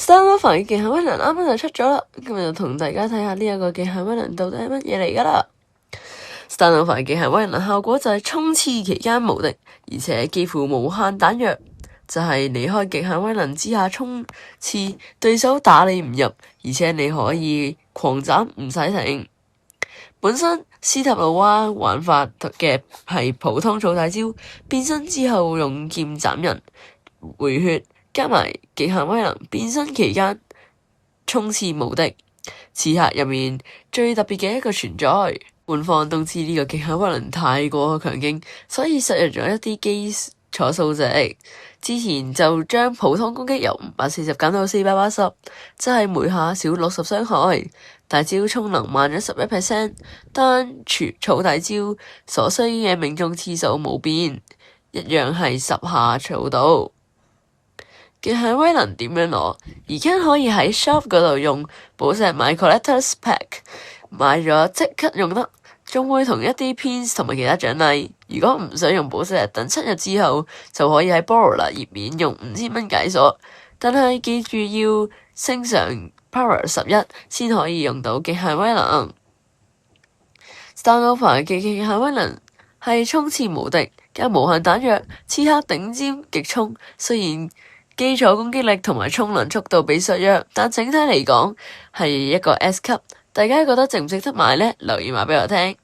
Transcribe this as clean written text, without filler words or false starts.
Stanova 嘅極限威能啱啱就出咗啦，今日就同大家睇下呢一個極限威能到底係乜嘢嚟噶啦。Stanova 嘅極限威能效果就係衝刺期間無敵，而且幾乎無限彈藥，就係離開極限威能之下衝刺，對手打你唔入，而且你可以狂斬唔使停。本身斯塔魯娃玩法嘅係普通草大招，變身之後用劍斬人回血，加埋極限威能變身期間衝刺無敵，刺客入面最特別嘅一個存在。官方都知呢個極限威能太過強勁，所以削弱咗一啲基礎數值。之前就將普通攻擊由540減到480，即係每下少60傷害。大招充能慢咗11%，但草大招所需嘅命中次數冇變，一樣係10下草到。極限威能點樣攞？而家可以喺 shop 嗰度用寶石買 collectors pack， 買咗即刻用得，仲會同一啲 pins 同埋其他獎勵。如果唔想用寶石，等7日之後就可以喺 Borrower 頁面用5000蚊解鎖，但係記住要升上 Power 11先可以用到極限威能。Stanova 嘅極限威能係衝刺無敵加無限彈藥，刺客頂尖極衝，雖然基礎攻擊力同埋充能速度被削弱，但整體嚟講係一個 S 級。大家覺得值唔值得買呢？留言話俾我聽。